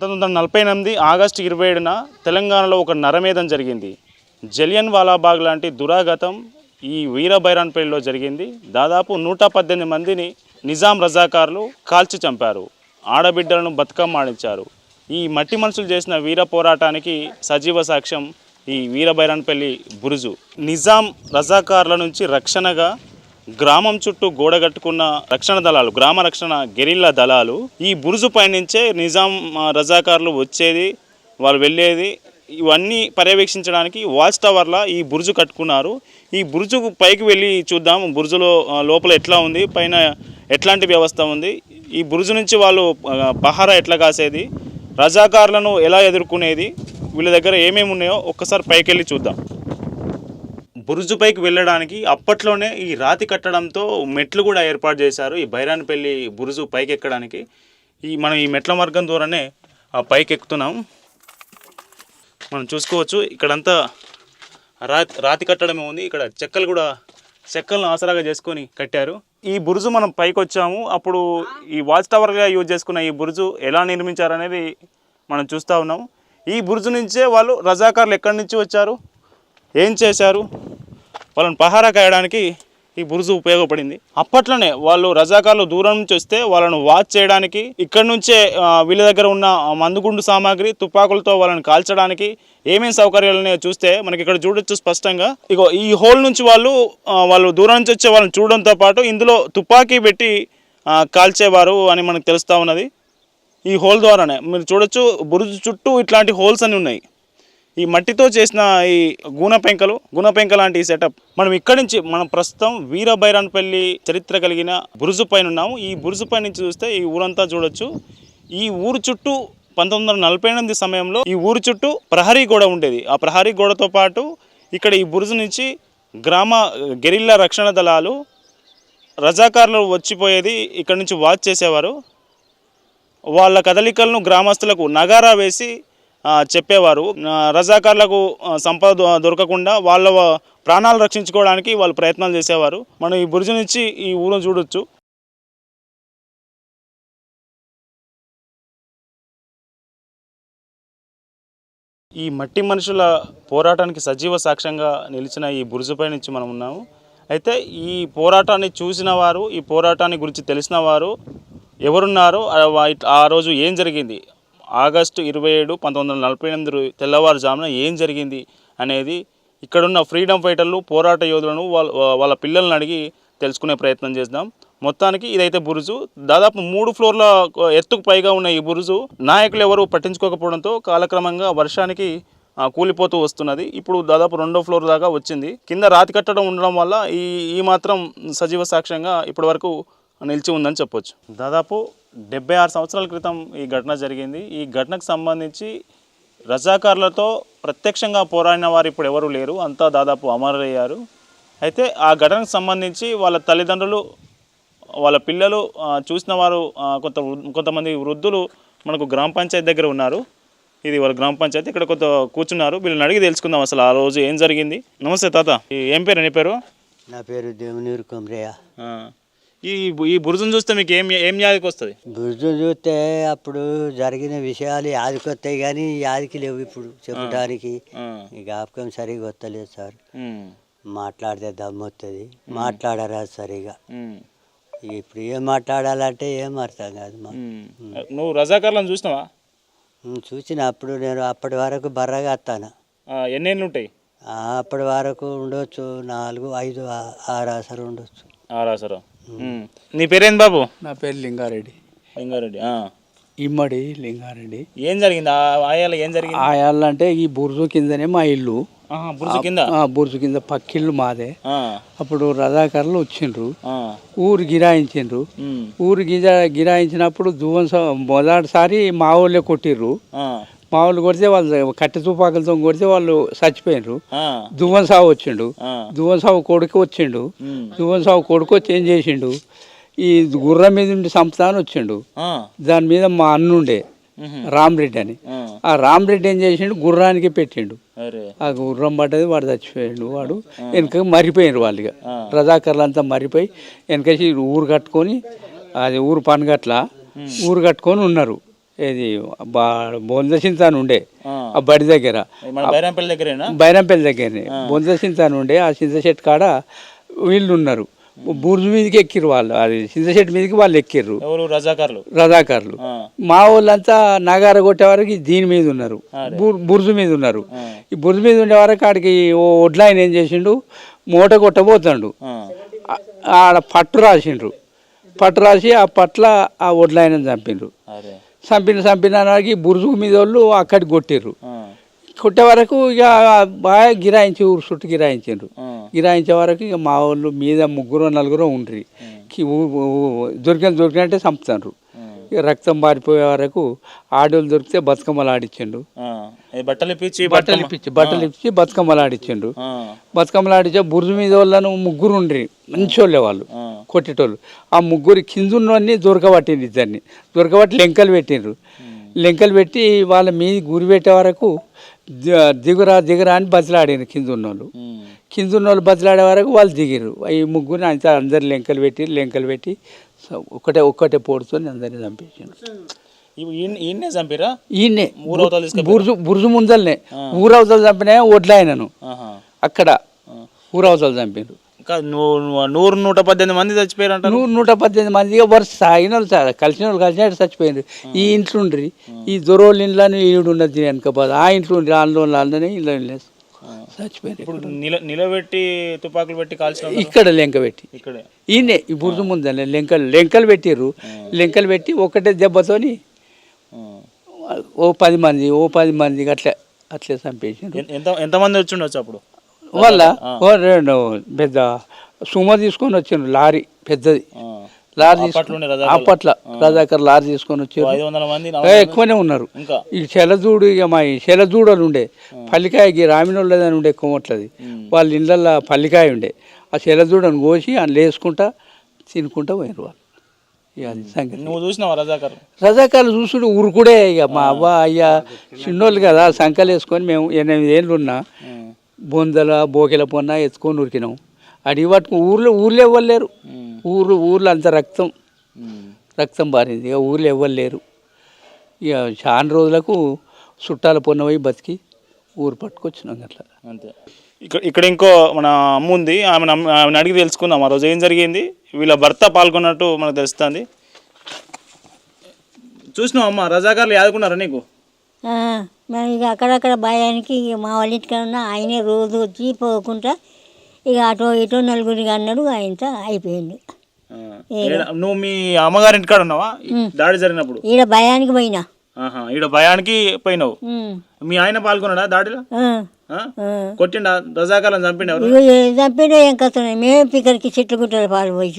1948 August 27న తెలంగాణలో ఒక నరమేధం జరిగింది. జలియన్ వాలాబాగ్ లాంటి దురాగతం ఈ వీరబైరాన్పల్లిలో జరిగింది. దాదాపు 118 మందిని నిజాం రజాకారులు కాల్చి చంపారు. ఆడబిడ్డలను బతుకమ్మ ఆడించారు. ఈ మట్టి మనుషులు చేసిన వీర పోరాటానికి సజీవ సాక్ష్యం ఈ వీరబైరాన్పల్లి బురుజు. నిజాం రజాకారుల నుంచి రక్షణగా గ్రామం చుట్టూ గోడగట్టుకున్న రక్షణ దళాలు, గ్రామ రక్షణ గెరిల్లా దళాలు ఈ బురుజు పైనుంచే నిజాం రజాకారులు వచ్చేది, వాళ్ళు వెళ్ళేది, ఇవన్నీ పర్యవేక్షించడానికి వాచ్ టవర్లా ఈ బురుజు కట్టుకున్నారు. ఈ బురుజు పైకి వెళ్ళి చూద్దాం, బురుజులో లోపల ఎట్లా ఉంది, పైన ఎట్లాంటి వ్యవస్థ ఉంది, ఈ బురుజు నుంచి వాళ్ళు పహారా ఎట్లా కాసేది, రజాకారులను ఎలా ఎదుర్కొనేది, వీళ్ళ దగ్గర ఏమేమి ఉన్నాయో ఒక్కసారి పైకి వెళ్ళి చూద్దాం. బురుజు పైకి వెళ్ళడానికి అప్పట్లోనే ఈ రాతి కట్టడంతో మెట్లు కూడా ఏర్పాటు చేశారు. ఈ బైరాన్పల్లి బురుజు పైకి ఎక్కడానికి మనం ఈ మెట్ల మార్గం ద్వారానే ఆ పైకి ఎక్కుతున్నాం. మనం చూసుకోవచ్చు ఇక్కడంతా రాతి కట్టడమే ఉంది. ఇక్కడ చెక్కలను ఆసరాగా చేసుకొని కట్టారు. ఈ బురుజు మనం పైకి వచ్చాము. అప్పుడు ఈ వాచ్ టవర్గా యూజ్ చేసుకున్న ఈ బురుజు ఎలా నిర్మించారనేది మనం చూస్తూ ఉన్నాము. ఈ బురుజు నుంచే వాళ్ళు రజాకారులు ఎక్కడి నుంచి వచ్చారు, ఏం చేశారు, వాళ్ళని పహారా కాయడానికి ఈ బురుజు ఉపయోగపడింది. అప్పట్లోనే వాళ్ళు రజాకారులు దూరం నుంచి వస్తే వాళ్ళను వాచ్ చేయడానికి, ఇక్కడ నుంచే వీళ్ళ దగ్గర ఉన్న మందుగుండు సామాగ్రి, తుపాకులతో వాళ్ళని కాల్చడానికి ఏమేమి సౌకర్యాలని చూస్తే మనకి ఇక్కడ చూడొచ్చు స్పష్టంగా. ఇగో ఈ హోల్ నుంచి వాళ్ళు దూరం నుంచి వచ్చే వాళ్ళని చూడడంతో పాటు ఇందులో తుపాకీ పెట్టి కాల్చేవారు అని మనకు తెలుస్తూ ఉన్నది. ఈ హోల్ ద్వారానే మీరు చూడొచ్చు, బురుజు చుట్టూ ఇట్లాంటి హోల్స్ అని ఉన్నాయి. ఈ మట్టితో చేసిన ఈ గుణ పెంక లాంటి సెటప్. మనం ఇక్కడి నుంచి ప్రస్తుతం వీరబైరాన్పల్లి చరిత్ర కలిగిన బురుజు పైన ఉన్నాము. ఈ బురుజు పై నుంచి చూస్తే ఈ ఊరంతా చూడొచ్చు. ఈ ఊరు చుట్టూ 1948 సమయంలో ఈ ఊరు చుట్టూ ప్రహరీ గోడ ఉండేది. ఆ ప్రహరీ గోడతో పాటు ఇక్కడ ఈ బురుజు నుంచి గ్రామ గెరిల్లా రక్షణ దళాలు, రజాకారులు వచ్చిపోయేది, ఇక్కడ నుంచి వాచ్ చేసేవారు. వాళ్ళ కదలికలను గ్రామస్తులకు నగారా వేసి చెప్పేవారు. రజాకారులకు సంపద దొరకకుండా వాళ్ళ ప్రాణాలు రక్షించుకోవడానికి వాళ్ళు ప్రయత్నాలు చేసేవారు. మనం ఈ బురుజు నుంచి ఈ ఊరు చూడొచ్చు. ఈ మట్టి మనుషుల పోరాటానికి సజీవ సాక్ష్యంగా నిలిచిన ఈ బురుజుపై నుంచి మనం ఉన్నాము. అయితే ఈ పోరాటాన్ని చూసిన వారు, ఈ పోరాటాన్ని గురించి తెలిసిన వారు ఎవరున్నారో, ఆ రోజు ఏం జరిగింది, ఆగస్టు 27, 1948 తెల్లవారుజామున ఏం జరిగింది అనేది ఇక్కడున్న ఫ్రీడమ్ ఫైటర్లు, పోరాట యోధులను వాళ్ళ పిల్లలను అడిగి తెలుసుకునే ప్రయత్నం చేద్దాం. మొత్తానికి ఇదైతే బురుజు. దాదాపు 3 ఫ్లోర్ల ఎత్తుకు పైగా ఉన్న ఈ బురుజు నాయకులు ఎవరు పట్టించుకోకపోవడంతో కాలక్రమంగా వర్షానికి కూలిపోతూ వస్తున్నది. ఇప్పుడు దాదాపు 2వ ఫ్లోర్ దాకా వచ్చింది. కింద రాతి కట్టడం ఉండడం వల్ల ఈ మాత్రం సజీవ సాక్ష్యంగా ఇప్పటి వరకు నిలిచి ఉందని చెప్పొచ్చు. దాదాపు 76 సంవత్సరాల క్రితం ఈ ఘటన జరిగింది. ఈ ఘటనకు సంబంధించి రజాకారులతో ప్రత్యక్షంగా పోరాడిన వారు ఇప్పుడు ఎవరు లేరు, అంతా దాదాపు అమరయ్యారు. అయితే ఆ ఘటనకు సంబంధించి వాళ్ళ తల్లిదండ్రులు, వాళ్ళ పిల్లలు, చూసిన వారు కొంతమంది వృద్ధులు మనకు గ్రామ పంచాయతీ దగ్గర ఉన్నారు. ఇది వాళ్ళ గ్రామ పంచాయతీ. ఇక్కడ కొంత కూర్చున్నారు. వీళ్ళని అడిగి తెలుసుకుందాం అసలు ఆ రోజు ఏం జరిగింది. నమస్తే తాత, ఏం పేరు? నీ పేరు? నా పేరు దేవునూరు కొమరయ్య. ఈ బురుజును చూస్తే మీకు ఏం యాదికి వస్తుంది? బురుజును చూస్తే అప్పుడు జరిగిన విషయాలు యాదికి వస్తాయి, కానీ యాదికి లేవు ఇప్పుడు చెప్పడానికి. జ్ఞాపకం సరిగా వస్తలేదు సార్. మాట్లాడితే దమ్ము వస్తుంది, మాట్లాడరాదు సరిగా. ఇప్పుడు ఏం మాట్లాడాలంటే ఏం అర్థం కాదు. నువ్వు రజాకారులను చూసినావా? చూసిన అప్పుడు నేను అప్పటి వరకు బర్రగా వస్తాను. ఎన్నేళ్ళు ఉంటాయి? అప్పటి వరకు ఉండొచ్చు 4, 5, 6 ఆసరు ఉండొచ్చు. 6 ఆసరు. నీ పేరేంది బాబు? నా పేరు లింగారెడ్డి. ఇమ్మడి లింగారెడ్డి. ఏం జరిగింది ఆయాల? ఏం జరిగింది ఆయాల అంటే ఈ బురుజు కిందనే మా ఇల్లు. బురుజు కింద పక్కిల్లు మాదే. అప్పుడు రజాకారులు వచ్చిండ్రు, ఊరు గిరాయించిండ్రు. ఊరు గిరాయించినప్పుడు మొదటిసారి మా ఊళ్ళే కొట్టిర్రు. మా వాళ్ళు కొడితే వాళ్ళు కట్టె తుపాకులతో కొడితే వాళ్ళు చచ్చిపోయినరు. దువ్వన్ సాగు వచ్చిండు. దువ్వన్ సాగు కొడుకు వచ్చిండు. దువ్వన్ సాగు కొడుకు వచ్చి ఏం చేసిండు, ఈ గుర్రం మీద ఉండి చంపుతాను వచ్చిండు. దాని మీద మా అన్నుండే రామరెడ్డి అని. ఆ రామరెడ్డి ఏం చేసిండు, గుర్రానికి పెట్టిండు. ఆ గుర్రం పడ్డది, వాడు చచ్చిపోయాడు. వాడు వెనక మరిపోయినారు వాళ్ళు. రజాకర్లు అంతా మరిపోయి వెనకేసి ఊరు కట్టుకొని, అది ఊరు పనిగట్ల ఊరు కట్టుకొని ఉన్నారు. ఇది బొందసింతాను ఉండే ఆ బడి దగ్గర, మన బైరంపల్లి దగ్గరేనా? బైరంపల్లి దగ్గరనే బొందసింతాను ఉండే. ఆ చింత చెట్టు కాడ వీళ్ళు ఉన్నారు, బుర్జు మీదకి ఎక్కిర్రు వాళ్ళు, అది చింత చెట్టు మీదకి వాళ్ళు ఎక్కిర్రు ఎవరు? రజాకారులు. మా వాళ్ళంతా నగార కొట్టే వరకు దీని మీద ఉన్నారు, బుర్జు మీద ఉన్నారు. ఈ బుర్జు మీద ఉండే వరకు ఆడికి ఒడ్ల ఆయన ఏం చేసిండు, మూట కొట్టబోతాడు, ఆడ పట్టు రాసిండ్రు. పట్టు రాసి ఆ పట్ల ఆ ఒడ్ల ఆయన చంపిండ్రు. చంపినానికి బుర్జు మీద వాళ్ళు అక్కడికి కొట్టిర్రు. కొట్టే వరకు ఇక బాగా గిరాయించి ఊరు చుట్టూ గిరాయించారు. గిరాయించే వరకు ఇక మా వాళ్ళు మీద 3-4 ఉండ్రి, దొరికినట్టే చంపుతారు. ఇక రక్తం పారిపోయే వరకు ఆడోళ్ళు దొరికితే బతుకమ్మలు ఆడిచ్చిండు. బట్టలు ఇప్పించి బతుకమ్మలు ఆడిచ్చిండు. బతుకమ్మలు ఆడిచ్చే బుర్జు మీద వాళ్ళను 3 ఉండ్రి, మంచోళ్ళే వాళ్ళు, కొట్టేటోళ్ళు. ఆ 3 కిందున్నోన్ని దొరకబట్టిండ్రు, ఇద్దరిని దొరకబట్టి లెంకలు పెట్టిండ్రు. లెంకలు పెట్టి వాళ్ళ మీద గురి పెట్టే వరకు దిగురా అని బతిలాడినారు. కింద ఉన్నోళ్ళు బతిలాడే వరకు వాళ్ళు దిగిరు. ఈ 3 అంతా అందరు లెంకలు పెట్టి ఒక్కటే పోడుతో అందరినీ చంపేసాడు. ఈయన్నే బుర్జు ముందల్నే ఊరవతలు చంపినా ఒడ్లాయనను అక్కడ ఊరవతలు చంపారు. 118 మంది చచ్చిపోయారు. 118 మంది వరుస సాగిన వాళ్ళు, కలిసిన వాళ్ళు కలిసినట్టు చచ్చిపోయారు. ఈ ఇంట్లో ఉండ్రి, ఈ దొరోళ్ళ ఇంట్లోనే ఈడున్నది వెనక బాధ, ఆ ఇంట్లో ఉండ్రి, ఆళ్ళనే ఇల్లు చచ్చిపోయారు. ఇప్పుడు నిలబెట్టి తుపాకులు పెట్టి కాల్చిన ఇక్కడ లెంక పెట్టి ఈయనే ఈ బుర్జు ముందల్నే లెంకలు పెట్టిర్రు. లెంకలు పెట్టి ఒకటే దెబ్బతోని ఓ 10 మంది అట్లే చంపేసారు. ఎంతమంది వచ్చి ఉండొచ్చు అప్పుడు? వాళ్ళ పెద్ద సుమ తీసుకొని వచ్చిండ్రు, లారీ పెద్దది లారీ తీసుకొని, అప్పట్లో రజాకర్ లారీ తీసుకొని వచ్చారు. ఎక్కువనే ఉన్నారు. ఈ చెలజూడు, ఇక మా చెలజూడలు ఉండే పల్లికాయకి రామినోళ్ళదని ఉండే కొమ్మట్లది, వాళ్ళ ఇళ్ళల్లో పల్లికాయ ఉండే. ఆ చెలజూడను కోసి అందులో వేసుకుంటా తినుకుంటా పోయినారు వాళ్ళు. ఇక అది సంగతి. నువ్వు చూసినావా రజాకార్లు చూసుడు ఊరుకుడే. ఇక మా అవ్వ అయ్యా చిన్నోళ్ళు కదా, సంకలు వేసుకొని మేము 8 ఏళ్ళు ఉన్నా బొందల బోకెల పొన్న ఎత్తుకొని ఉరికినాం. అడిగి పట్టుకుని ఊర్లో ఇవ్వలేరు. ఊర్లో అంత రక్తం బారింది. ఇక ఊర్లో ఇవ్వలేరు. ఇక చాలా రోజులకు చుట్టాల పొన్న పోయి బతికి ఊరు పట్టుకొచ్చినాం అట్లా. అంతే. ఇక్కడ ఇంకో మన అమ్మ ఉంది, ఆమెను అడిగి తెలుసుకుందాం ఆ రోజు ఏం జరిగింది. వీళ్ళ భర్త పాల్గొన్నట్టు మనకు తెలుస్తుంది. చూసినావు అమ్మ, రజాకార్లు యాదుకున్నారా నీకు? మేము ఇక అక్కడక్కడ భయానికి ఇక మా వాళ్ళ ఇంటికి ఉన్నా ఆయనే రోజు వచ్చి పోకుండా ఇక అటో ఇటో నలుగురికి అన్నాడు, ఆయనతో అయిపోయింది. నువ్వు మీ అమ్మగారి ఇంటికాడ ఉన్నావా దాడి జరిగినప్పుడు? ఈడ భయానికి పోయినా. ఈడ భయానికి పోయినావు. మీ ఆయన పాల్గొన్నాడా దాడిలో? కొట్టిండా రజాకాలను? చంపిండు? చంపిండో ఏం కథ, మేము పిక్కడికి చెట్లు గుట్టలు పాల్పోయి